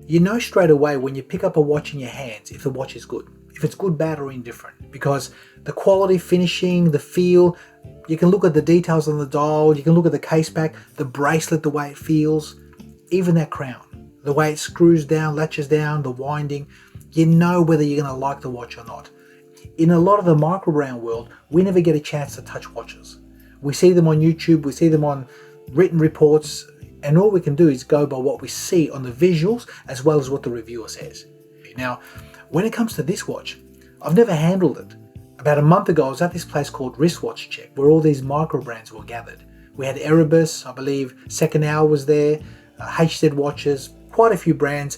You know straight away when you pick up a watch in your hands if the watch is good, if it's good, bad or indifferent, because the quality, finishing, the feel, you can look at the details on the dial, you can look at the case back, the bracelet, the way it feels, even that crown, the way it screws down, latches down, the winding, you know whether you're going to like the watch or not. In a lot of the micro brand world, we never get a chance to touch watches. We see them on YouTube, we see them on written reports, and all we can do is go by what we see on the visuals as well as what the reviewer says. Now, when it comes to this watch, I've never handled it. About a month ago, I was at this place called Wristwatch Check, where all these micro brands were gathered. We had Erebus, I believe Second Hour was there, HZ Watches, quite a few brands,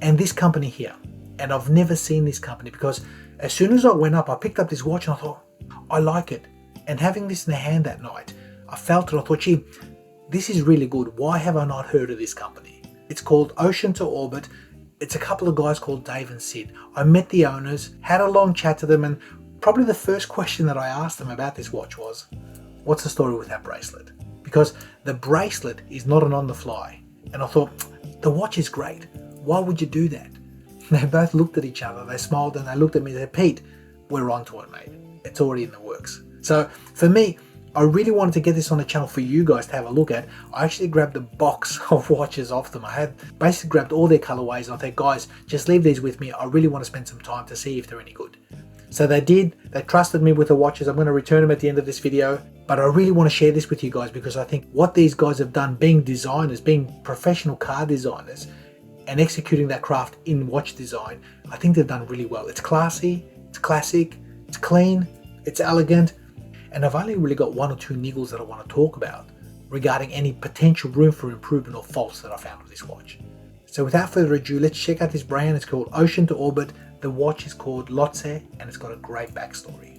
and this company here. And I've never seen this company because as soon as I went up, I picked up this watch and I thought, I like it. And having this in the hand that night, I felt it, I thought, gee, this is really good. Why have I not heard of this company? It's called Ocean to Orbit. It's a couple of guys called Dave and Sid. I met the owners, had a long chat to them, and probably the first question that I asked them about this watch was, what's the story with that bracelet? Because the bracelet is not an on the fly. And I thought, the watch is great. Why would you do that? They both looked at each other, they smiled, and they looked at me and said, Pete, we're onto it, mate. It's already in the works. So for me, I really wanted to get this on the channel for you guys to have a look at. I actually grabbed a box of watches off them. I had basically grabbed all their colorways and I thought, guys, just leave these with me. I really want to spend some time to see if they're any good. So they did. They trusted me with the watches. I'm going to return them at the end of this video. But I really want to share this with you guys because I think what these guys have done, being designers, being professional car designers, and executing that craft in watch design, I think they've done really well. It's classy, it's classic, it's clean, it's elegant. And I've only really got one or two niggles that I want to talk about regarding any potential room for improvement or faults that I found with this watch. So without further ado, let's check out this brand. It's called Ocean to Orbit. The watch is called Lhotse and it's got a great backstory.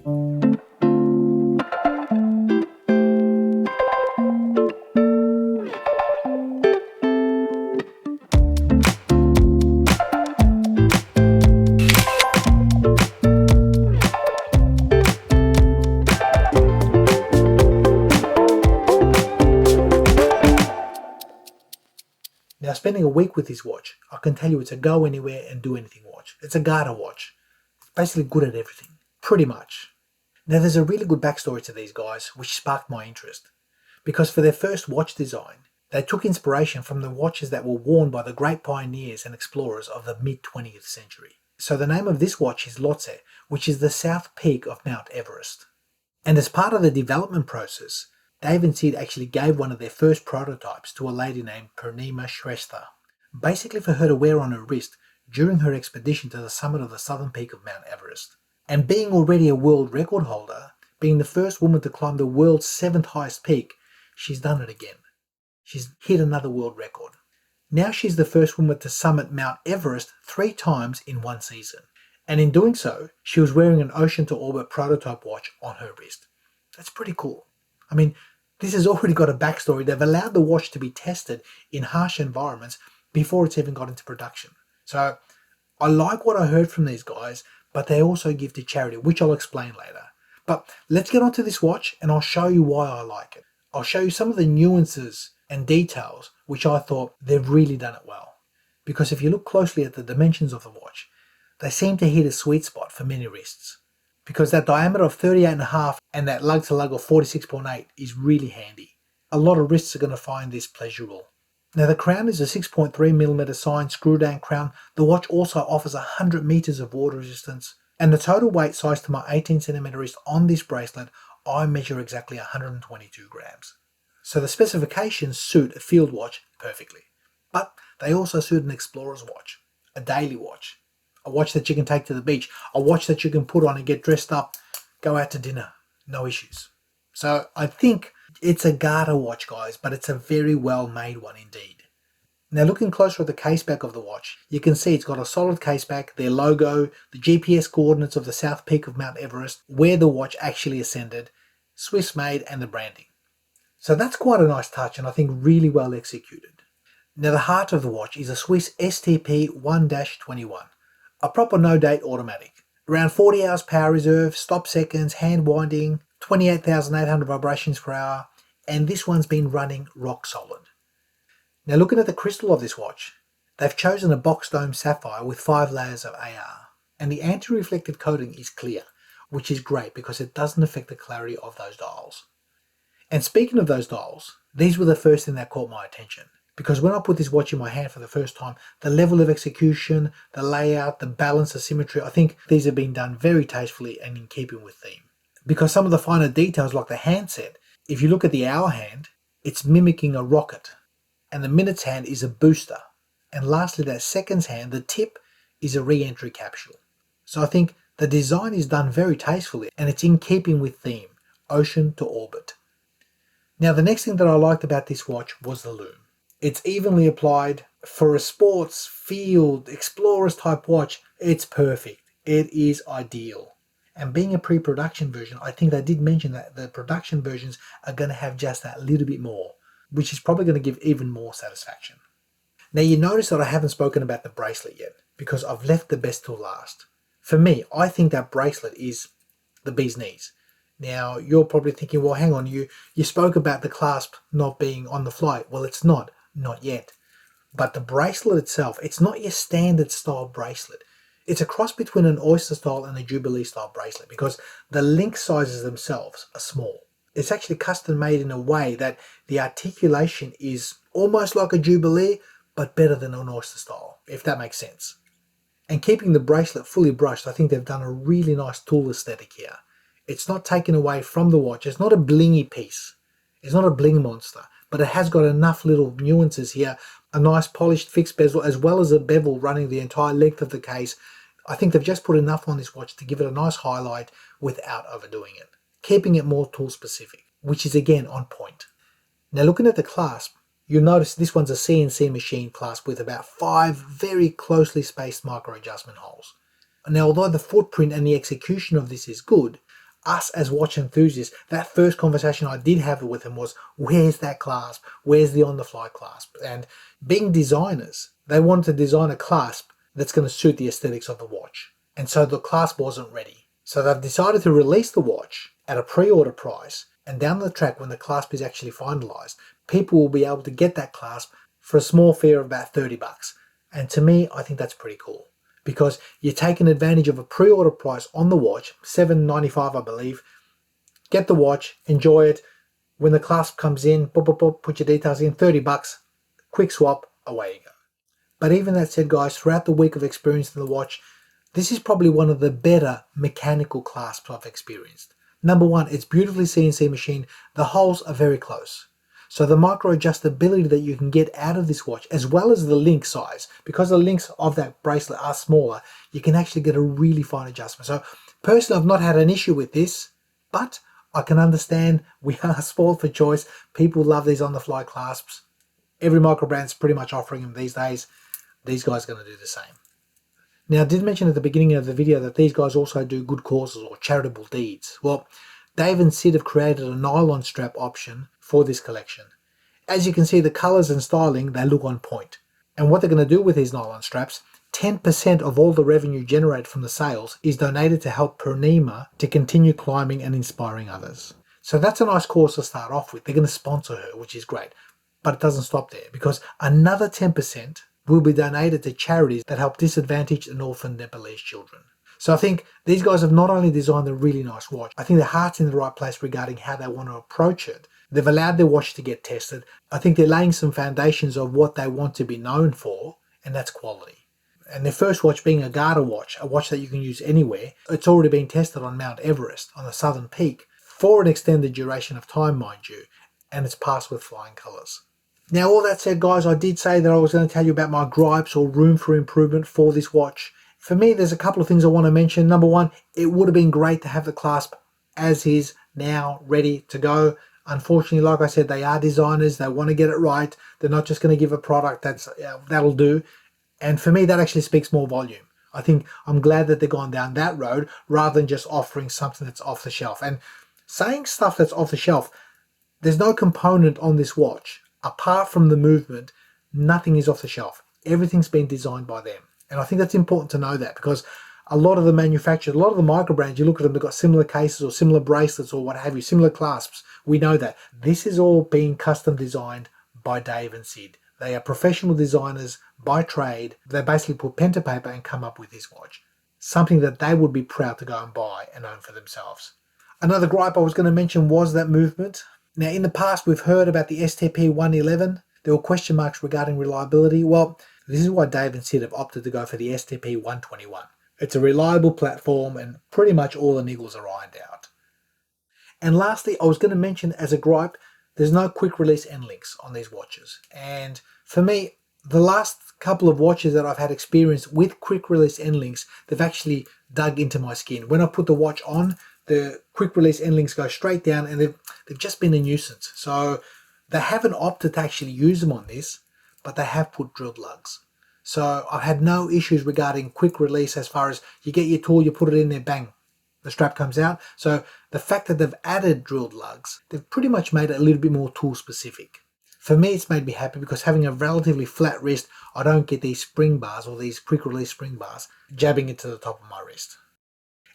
Now, spending a week with this watch, I can tell you it's a go anywhere and do anything watch. It's a Garter watch. It's basically good at everything, pretty much. Now, there's a really good backstory to these guys, which sparked my interest. Because for their first watch design, they took inspiration from the watches that were worn by the great pioneers and explorers of the mid-20th century. So the name of this watch is Lhotse, which is the south peak of Mount Everest. And as part of the development process, Dave and Sid actually gave one of their first prototypes to a lady named Purnima Shrestha, basically for her to wear on her wrist during her expedition to the summit of the southern peak of Mount Everest. And being already a world record holder, being the first woman to climb the world's 7th highest peak, she's done it again. She's hit another world record. Now she's the first woman to summit Mount Everest 3 times in one season. And in doing so, she was wearing an Ocean to Orbit prototype watch on her wrist. That's pretty cool. I mean, this has already got a backstory. They've allowed the watch to be tested in harsh environments before it's even got into production. So I like what I heard from these guys, but they also give to charity, which I'll explain later. But let's get onto this watch and I'll show you why I like it. I'll show you some of the nuances and details which I thought they've really done it well. Because if you look closely at the dimensions of the watch, they seem to hit a sweet spot for many wrists. Because that diameter of 38.5 and that lug to lug of 46.8 is really handy. A lot of wrists are going to find this pleasurable. Now the crown is a 6.3mm signed screw down crown. The watch also offers 100 meters of water resistance. And the total weight size to my 18cm wrist on this bracelet, I measure exactly 122 grams. So the specifications suit a field watch perfectly. But they also suit an explorer's watch, a daily watch. A watch that you can take to the beach, a watch that you can put on and get dressed up, go out to dinner, no issues. So I think it's a Garter watch, guys, but it's a very well made one indeed. Now looking closer at the case back of the watch, you can see it's got a solid case back, their logo, the GPS coordinates of the south peak of Mount Everest, where the watch actually ascended, Swiss made, and the branding. So that's quite a nice touch and I think really well executed. Now the heart of the watch is a Swiss STP 1-21. A proper no-date automatic. Around 40 hours power reserve, stop seconds, hand winding, 28,800 vibrations per hour, and this one's been running rock solid. Now looking at the crystal of this watch, They've chosen a box dome sapphire with 5 layers of AR, and the anti-reflective coating is clear, which is great because it doesn't affect the clarity of those dials. And speaking of those dials, these were the first thing that caught my attention. Because when I put this watch in my hand for the first time, the level of execution, the layout, the balance, the symmetry, I think these have been done very tastefully and in keeping with theme. Because some of the finer details like the handset, if you look at the hour hand, it's mimicking a rocket. And the minutes hand is a booster. And lastly, that seconds hand, the tip, is a re-entry capsule. So I think the design is done very tastefully and it's in keeping with theme, ocean to orbit. Now the next thing that I liked about this watch was the lume. It's evenly applied. For a sports, field, explorers type watch, it's perfect. It is ideal. And being a pre-production version, I think they did mention that the production versions are going to have just that little bit more, which is probably going to give even more satisfaction. Now you notice that I haven't spoken about the bracelet yet, because I've left the best till last. For me, I think that bracelet is the bee's knees. Now, you're probably thinking, well, hang on, you spoke about the clasp not being on the fly. Well, it's not yet. But the bracelet itself, it's not your standard style bracelet. It's a cross between an oyster style and a jubilee style bracelet because the link sizes themselves are small. It's actually custom made in a way that the articulation is almost like a jubilee, but better than an oyster style, if that makes sense. And keeping the bracelet fully brushed, I think they've done a really nice tool aesthetic here. It's not taken away from the watch. It's not a blingy piece. It's not a bling monster, but it has got enough little nuances here. A nice polished fixed bezel as well as a bevel running the entire length of the case. I think they've just put enough on this watch to give it a nice highlight without overdoing it, keeping it more tool specific, which is again on point. Now looking at the clasp, you'll notice this one's a CNC machine clasp with about 5 very closely spaced micro adjustment holes. Now although the footprint and the execution of this is good, us as watch enthusiasts, that first conversation I did have with them was, where's that clasp? Where's the on-the-fly clasp? And being designers, they wanted to design a clasp that's going to suit the aesthetics of the watch. And so the clasp wasn't ready. So they've decided to release the watch at a pre-order price, and down the track when the clasp is actually finalized, people will be able to get that clasp for a small fee of about $30. And to me, I think that's pretty cool. Because you're taking advantage of a pre-order price on the watch, $7.95 I believe. Get the watch, enjoy it. When the clasp comes in, put your details in, $30, quick swap, away you go. But even that said guys, throughout the week of experiencing the watch, this is probably one of the better mechanical clasps I've experienced. Number one, it's beautifully CNC machined. The holes are very close. So the micro adjustability that you can get out of this watch, as well as the link size, because the links of that bracelet are smaller, you can actually get a really fine adjustment. So personally, I've not had an issue with this, but I can understand we are spoiled for choice. People love these on-the-fly clasps. Every micro brand's pretty much offering them these days. These guys are going to do the same. Now, I did mention at the beginning of the video that these guys also do good causes or charitable deeds. Well, Dave and Sid have created a nylon strap option for this collection. As you can see, the colors and styling, they look on point. And what they're going to do with these nylon straps, 10% of all the revenue generated from the sales is donated to help Purnima to continue climbing and inspiring others. So that's a nice cause to start off with. They're going to sponsor her, which is great. But it doesn't stop there, because another 10% will be donated to charities that help disadvantaged and orphaned Nepalese children. So I think these guys have not only designed a really nice watch, I think their heart's in the right place regarding how they want to approach it. They've allowed their watch to get tested. I think they're laying some foundations of what they want to be known for, and that's quality. And their first watch being a Garda watch, a watch that you can use anywhere, it's already been tested on Mount Everest, on the southern peak, for an extended duration of time, mind you, and it's passed with flying colours. Now all that said guys, I did say that I was going to tell you about my gripes or room for improvement for this watch. For me, there's a couple of things I want to mention. Number one, it would have been great to have the clasp as is now ready to go. Unfortunately, like I said, they are designers. They want to get it right. They're not just going to give a product that'll do. And for me, that actually speaks more volume. I think I'm glad that they've gone down that road rather than just offering something that's off the shelf. And saying stuff that's off the shelf, there's no component on this watch. Apart from the movement, nothing is off the shelf. Everything's been designed by them. And I think that's important to know that, because a lot of the manufacturers, a lot of the micro brands, you look at them, they've got similar cases or similar bracelets or what have you, similar clasps. We know that. This is all being custom designed by Dave and Sid. They are professional designers by trade. They basically put pen to paper and come up with this watch. Something that they would be proud to go and buy and own for themselves. Another gripe I was going to mention was that movement. Now, in the past, we've heard about the STP 111. There were question marks regarding reliability. Well, this is why Dave and Sid have opted to go for the STP 121. It's a reliable platform and pretty much all the niggles are ironed out. And lastly, I was going to mention as a gripe, there's no quick release end links on these watches. And for me, the last couple of watches that I've had experience with quick release end links, they've actually dug into my skin. When I put the watch on, the quick release end links go straight down and they've just been a nuisance. So they haven't opted to actually use them on this, but they have put drilled lugs. So I've had no issues regarding quick release as far as you get your tool, you put it in there, bang, the strap comes out. So the fact that they've added drilled lugs, they've pretty much made it a little bit more tool specific. For me, it's made me happy because having a relatively flat wrist, I don't get these spring bars or these quick release spring bars jabbing into the top of my wrist.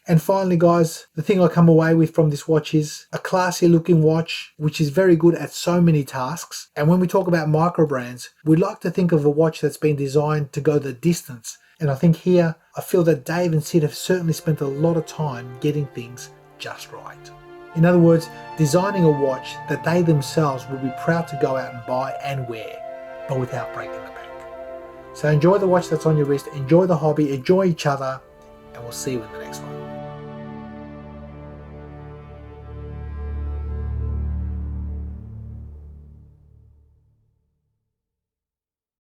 And finally, guys, the thing I come away with from this watch is a classy looking watch, which is very good at so many tasks. And when we talk about micro brands, we like to think of a watch that's been designed to go the distance. And I think here, I feel that Dave and Sid have certainly spent a lot of time getting things just right. In other words, designing a watch that they themselves would be proud to go out and buy and wear, but without breaking the bank. So enjoy the watch that's on your wrist, enjoy the hobby, enjoy each other, and we'll see you in the next one.